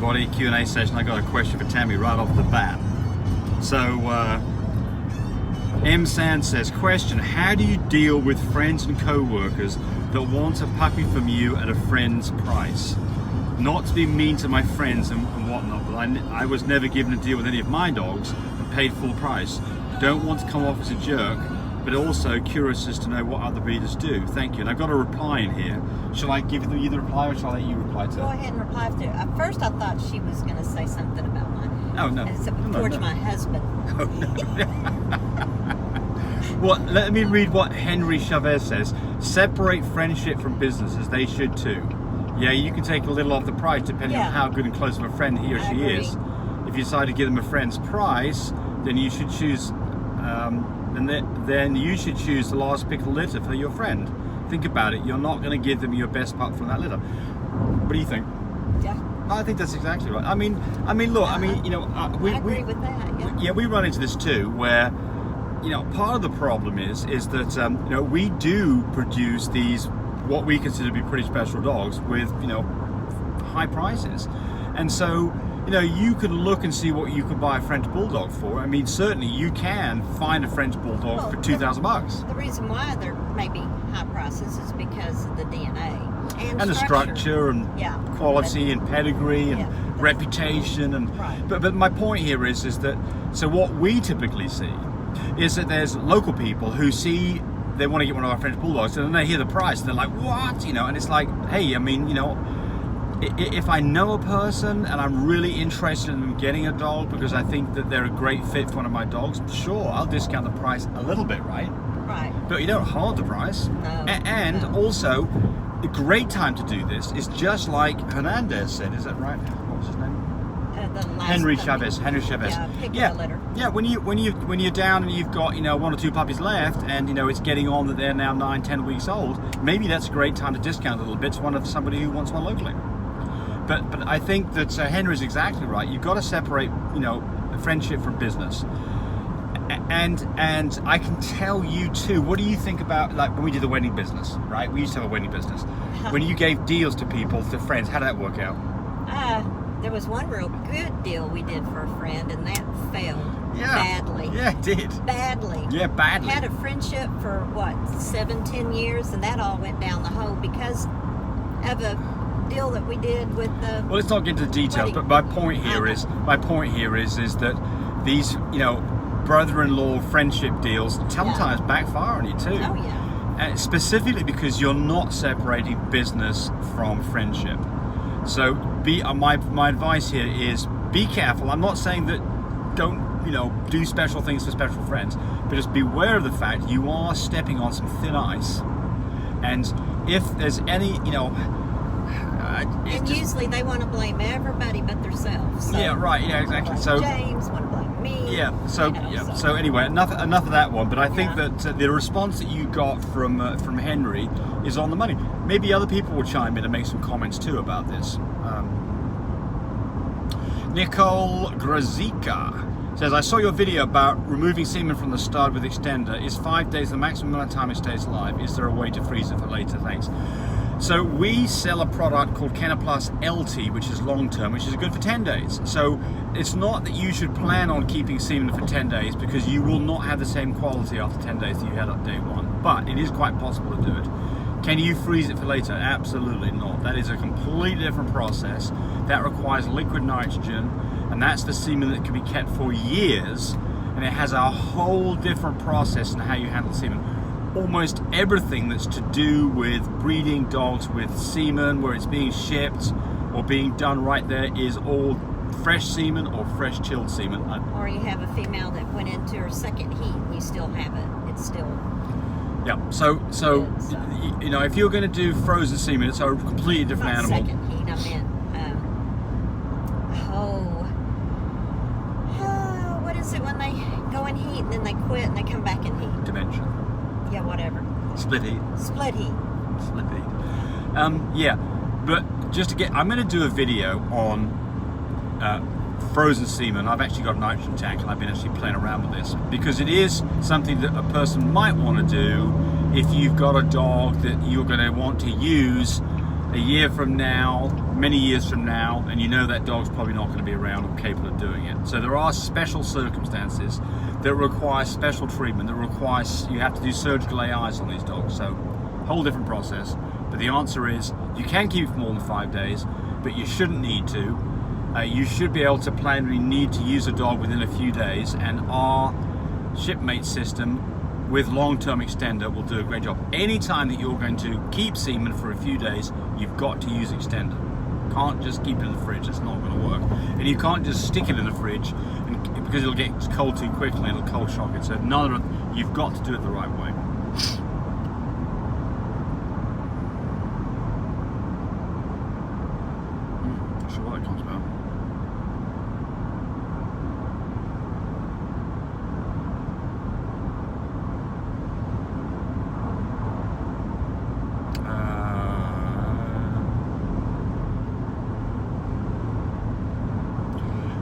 everybody, Q&A session. I got a question for Tammy right off the bat. So, M. Sand says, question, how do you deal with friends and co-workers that want a puppy from you at a friend's price? Not to be mean to my friends and whatnot, but I was never given a deal with any of my dogs and paid full price. Don't want to come off as a jerk, but also curious as to know what other breeders do. Thank you. And I've got a reply in here. Shall I give you the reply, or shall I let you reply to it? Go ahead and reply to it. At first I thought she was going to say something about mine. Oh, no. Towards my husband. Oh, no. Well, let me read what Henry Chavez says. Separate friendship from business, as they should too. Yeah, you can take a little off the price depending on how good and close of a friend he or she is. If you decide to give them a friend's price, then you should choose then you should choose the last pick of the litter for your friend. Think about it. You're not going to give them your best pup from that litter. What do you think? Yeah. I think that's exactly right. I mean, look. I mean, you know, I agree with that. Yeah, we run into this too, where, you know, part of the problem is that you know, we do produce these what we consider to be pretty special dogs with, you know, high prices, and so, you know, you can look and see what you can buy a French Bulldog for. I mean, certainly you can find a French Bulldog for $2,000. The reason why there may be high prices is because of the DNA and the structure and quality and pedigree and reputation and. Right. But my point here is that, so what we typically see is that there's local people who see they want to get one of our French Bulldogs, and then they hear the price and they're like, what? You know, and it's like, hey, I mean, you know, if I know a person and I'm really interested in them getting a dog because I think that they're a great fit for one of my dogs, sure, I'll discount the price a little bit, right? Right. But you don't hold the price. No. And also, a great time to do this is just like Hernandez said. Is that right? What was his name? Henry Chavez. Yeah, pick the litter. Yeah, when you're down and you've got, you know, 1 or 2 puppies left, and, you know, it's getting on that they're now 9-10 weeks old, maybe that's a great time to discount a little bit to somebody who wants one locally. But I think that Henry's exactly right. You've got to separate, you know, friendship from business. And I can tell you too, what do you think about, like, when we did the wedding business, right? We used to have a wedding business. When you gave deals to people, to friends, how did that work out? There was one real good deal we did for a friend, and that failed badly. Yeah, it did. Badly. Yeah, badly. Had a friendship for, what, 7-10 years, and that all went down the hole because of a deal that we did with the... Well, let's not get into the details, but my point here is that these, you know, brother-in-law friendship deals sometimes backfire on you too. Oh, yeah. And specifically because you're not separating business from friendship. So my advice here is be careful. I'm not saying that don't, you know, do special things for special friends, but just beware of the fact you are stepping on some thin ice. And if there's any, you know, and usually they want to blame everybody but themselves. So yeah, right. Yeah, exactly. So James want to blame me. Yeah. So anyway, enough of that one. But I think that the response that you got from Henry is on the money. Maybe other people will chime in and make some comments too about this. Nicole Grazica says, I saw your video about removing semen from the stud with extender. Is 5 days the maximum amount of time it stays alive? Is there a way to freeze it for later? Thanks. So we sell a product called Canaplus LT, which is long-term, which is good for 10 days. So it's not that you should plan on keeping semen for 10 days because you will not have the same quality after 10 days that you had on day one. But it is quite possible to do it. Can you freeze it for later? Absolutely not. That is a completely different process. That requires liquid nitrogen, and that's the semen that can be kept for years, and it has a whole different process in how you handle semen. Almost everything that's to do with breeding dogs with semen, where it's being shipped or being done right there, is all fresh semen or fresh chilled semen. Or you have a female that went into her second heat and you still have it. It's still... Yeah, so you know, if you're going to do frozen semen, it's a completely different animal. Second heat, I meant. What is it when they go in heat and then they quit and they come back in heat? Dimension. Yeah, whatever. Split heat. Split heat. Split heat. Yeah, but just to get, I'm going to do a video on frozen semen. I've actually got a nitrogen tank and I've been actually playing around with this because it is something that a person might want to do if you've got a dog that you're going to want to use a year from now many years from now, and you know that dog's probably not going to be around or capable of doing it. So there are special circumstances that require special treatment, that requires you have to do surgical AIs on these dogs. So whole different process. But the answer is you can keep it for more than 5 days, but you shouldn't need to. You should be able to plan when you need to use a dog within a few days, and our shipmate system with long-term extender will do a great job. Anytime that you're going to keep semen for a few days, you've got to use extender. Can't just keep it in the fridge, it's not going to work. And you can't just stick it in the fridge because it'll get cold too quickly and it'll cold shock it. So you've got to do it the right way. Not sure what that comes about.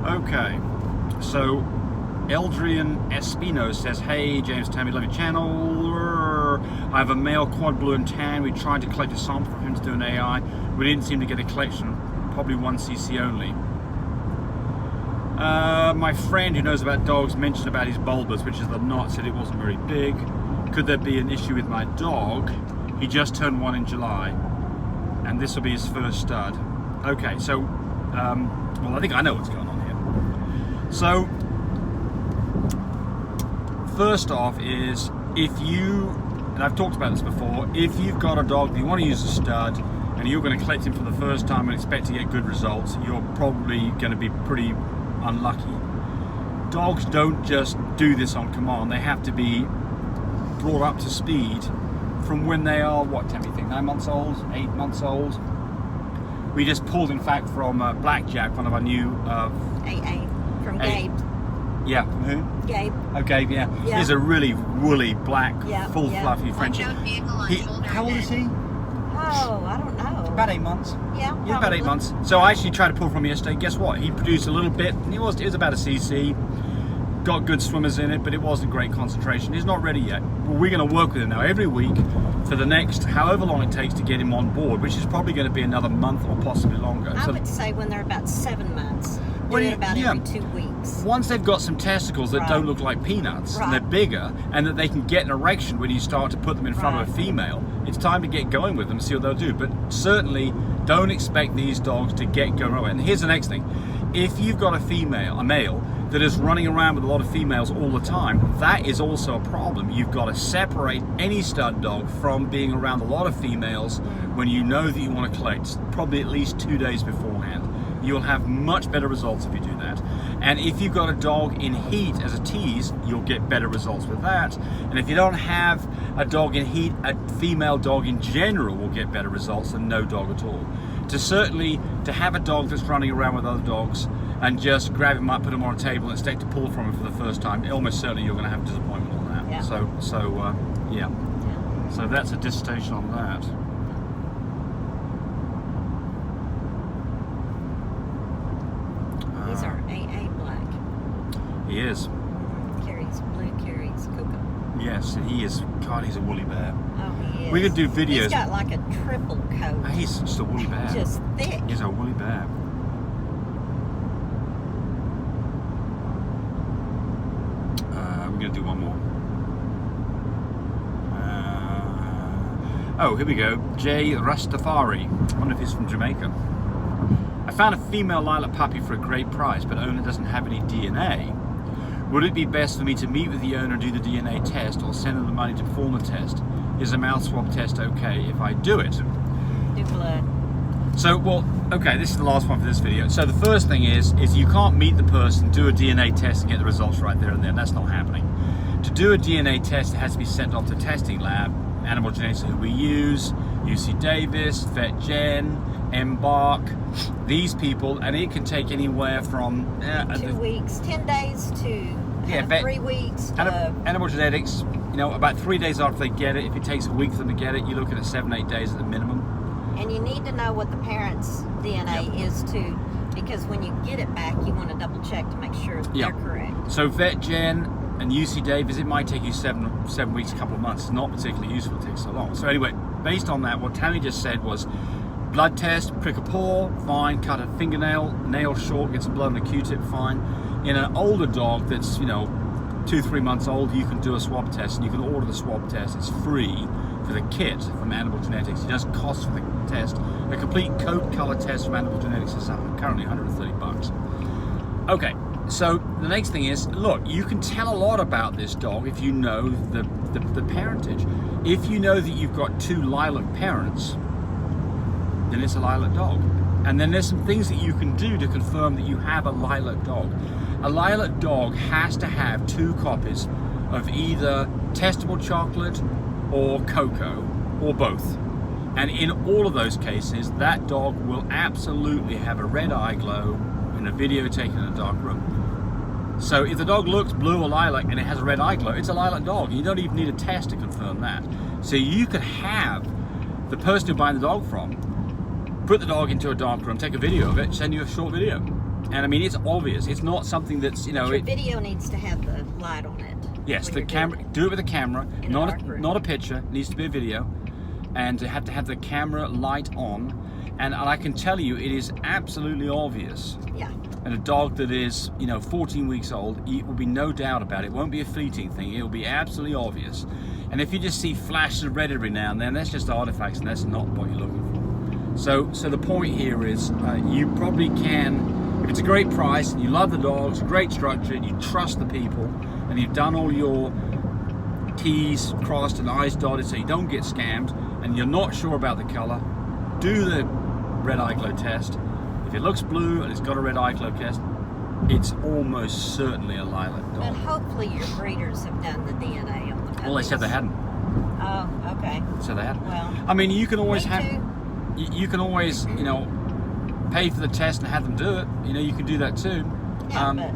Okay, so Eldrian Espino says, hey James, Tammy, love your channel. I have a male quad blue and tan. We tried to collect a sample from him to do an AI. We didn't seem to get a collection, probably 1 cc only. My friend who knows about dogs mentioned about his bulbous, which is the knot, said it wasn't very big. Could there be an issue with my dog? He just turned 1 in July, and this will be his first stud. Okay, so, well, I think I know what's going on. So, first off is, if you, and I've talked about this before, if you've got a dog that you want to use a stud, and you're going to collect him for the first time and expect to get good results, you're probably going to be pretty unlucky. Dogs don't just do this on command, they have to be brought up to speed from when they are, what, Tammy, you think, 9 months old, 8 months old? We just pulled, in fact, from Blackjack, one of our new... AA. From Gabe. Yeah, from who? Gabe. Oh, Gabe, yeah. He's a really woolly, black, full fluffy French. How old is he? Oh, I don't know. About 8 months. Yeah, yeah, about 8 months. So I actually tried to pull from him yesterday. Guess what? He produced a little bit. It was about a cc. Got good swimmers in it, but it wasn't great concentration. He's not ready yet. Well, we're going to work with him now every week for the next however long it takes to get him on board, which is probably going to be another month or possibly longer. I would say when they're about 7 months. About every 2 weeks. Once they've got some testicles that don't look like peanuts, and they're bigger, and that they can get an erection when you start to put them in front of a female, it's time to get going with them and see what they'll do. But certainly don't expect these dogs to get going away. And here's the next thing. If you've got a male that is running around with a lot of females all the time, that is also a problem. You've got to separate any stud dog from being around a lot of females when you know that you want to collect, probably at least 2 days beforehand. You'll have much better results if you do that. And if you've got a dog in heat as a tease, you'll get better results with that. And if you don't have a dog in heat, a female dog in general will get better results than no dog at all. To have a dog that's running around with other dogs and just grab him up, put him on a table and expect to pull from him for the first time, almost certainly you're going to have disappointment on that. Yeah. Yeah. So that's a dissertation on that. These are AA black. He is. Carries blue, carries cocoa. Yes, he is. God, he's a woolly bear. Oh, he is. We could do videos. He's got like a triple coat. He's just a woolly bear. Just thick. He's a woolly bear. We're going to do one more. Oh, here we go. Jay Rastafari. I wonder if he's from Jamaica. I found a female lilac puppy for a great price, but owner doesn't have any DNA. Would it be best for me to meet with the owner and do the DNA test, or send them the money to perform the test? Is a mouth swab test okay if I do it? Do blood. So, well, okay, this is the last one for this video. So the first thing is you can't meet the person, do a DNA test and get the results right there and then. That's not happening. To do a DNA test, it has to be sent off to testing lab. Animal genetics who we use, UC Davis, VetGen, Embark, these people, and it can take anywhere from 2 weeks, 10 days to 3 weeks. Animal genetics, about 3 days after they get it. If it takes a week for them to get it, you're looking at 7-8 days at the minimum. And you need to know what the parent's DNA is too, because when you get it back, you want to double check to make sure they're correct. So VetGen and UC Davis, it might take you 7 weeks, a couple of months. It's not particularly useful, it takes so long. So anyway, based on that, what Tammy just said was, Blood test, prick a paw, fine. Cut a fingernail, nail short, get some blood on a Q-tip, fine. In an older dog that's, 2-3 months old, you can do a swab test, and you can order the swab test. It's free for the kit from Animal Genetics. It does cost for the test. A complete coat color test from Animal Genetics is currently $130. Okay, so the next thing is, look, you can tell a lot about this dog if you know the parentage. If you know that you've got 2 lilac parents, then it's a lilac dog. And then there's some things that you can do to confirm that you have a lilac dog. A lilac dog has to have 2 copies of either testable chocolate or cocoa, or both. And in all of those cases, that dog will absolutely have a red eye glow in a video taken in a dark room. So if the dog looks blue or lilac and it has a red eye glow, it's a lilac dog. You don't even need a test to confirm that. So you could have the person you're buying the dog from put the dog into a dark room, take a video of it, send you a short video. And I mean, it's obvious. It's not something that's, Your video needs to have the light on it. Yes, the camera. Do it with a camera, not a picture. It needs to be a video, and to have the camera light on. And I can tell you, it is absolutely obvious. Yeah. And a dog that is, 14 weeks old, it will be no doubt about it. It won't be a fleeting thing. It will be absolutely obvious. And if you just see flashes of red every now and then, that's just artifacts, and that's not what you're looking for. So the point here is, you probably can, if it's a great price, and you love the dogs, great structure, and you trust the people, and you've done all your T's crossed and I's dotted so you don't get scammed, and you're not sure about the color, do the red eye glow test. If it looks blue and it's got a red eye glow test, it's almost certainly a lilac dog. But hopefully your breeders have done the DNA on the puppies. Well, they said they hadn't. Oh, okay. So they hadn't. Well, I mean, you can always me too. you can always, pay for the test and have them do it. You can do that too. Yeah, but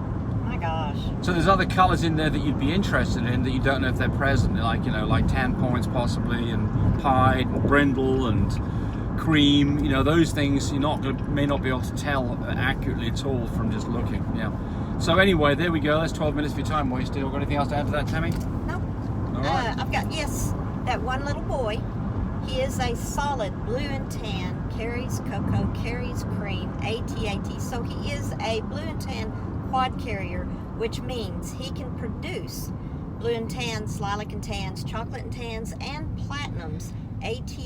my gosh. So there's other colours in there that you'd be interested in that you don't know if they're present, like tan points possibly, and pied, and brindle, and cream. Those things may not be able to tell accurately at all from just looking. Yeah. So anyway, there we go. That's 12 minutes of your time wasted. Got anything else to add to that, Tammy? No. All right. I've got, that one little boy. He is a solid blue and tan, carries cocoa, carries cream, AT. So he is a blue and tan quad carrier, which means he can produce blue and tans, lilac and tans, chocolate and tans, and platinums, AT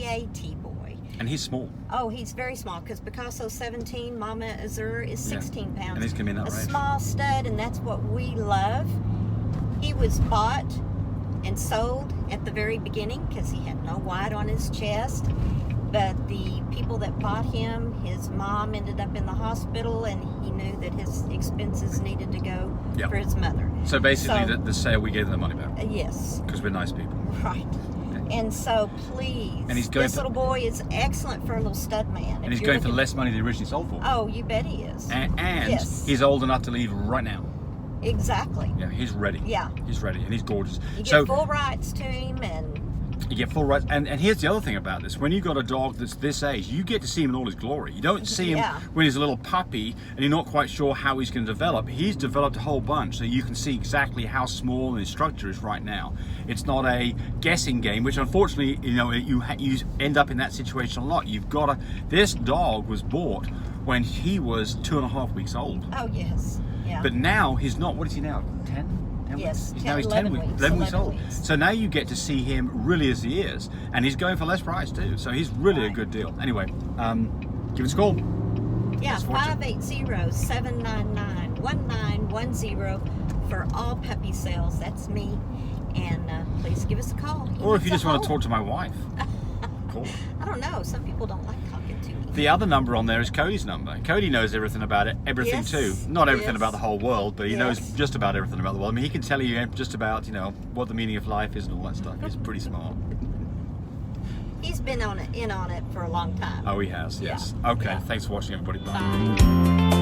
boy. And he's small. Oh, he's very small, because Picasso 17, Mama Azur is 16 pounds. And he's going to be in that range. A small stud, and that's what we love. He was bought and sold at the very beginning because he had no white on his chest. But the people that bought him, his mom ended up in the hospital, and he knew that his expenses needed to go for his mother. So basically, the sale, we gave them the money back. Yes. Because we're nice people. Right. And so, please, and he's going this little boy is excellent for a little stud man. And he's going for less money than he originally sold for. Oh, you bet he is. And yes. He's old enough to leave right now. Exactly. Yeah, he's ready. Yeah. He's ready, and he's gorgeous. You get full rights to him, and you get full rights. And here's the other thing about this: when you've got a dog that's this age, you get to see him in all his glory. You don't see him when he's a little puppy and you're not quite sure how he's going to develop. He's developed a whole bunch, so you can see exactly how small and his structure is right now. It's not a guessing game, which unfortunately, you end up in that situation a lot. You've got to. This dog was bought when he was 2.5 weeks old. Oh yes. Yeah. But now he's not. What is he now? 10? Yes. Now he's 11 weeks old. So now you get to see him really as he is, and he's going for less price too. So he's really a good deal. Anyway, give us a call. Yeah, 580-799-1910 for all puppy sales. That's me. And please give us a call. Or if you just want to talk to my wife. Cool. I don't know. Some people don't like talking to me. The other number on there is Cody's number. Cody knows everything about it, everything too. Not everything about the whole world, but he knows just about everything about the world. I mean, he can tell you just about, what the meaning of life is and all that stuff. He's pretty smart. He's been in on it for a long time. Oh, he has, yes. Yeah. Okay, Yeah. thanks for watching, everybody. Bye. Bye.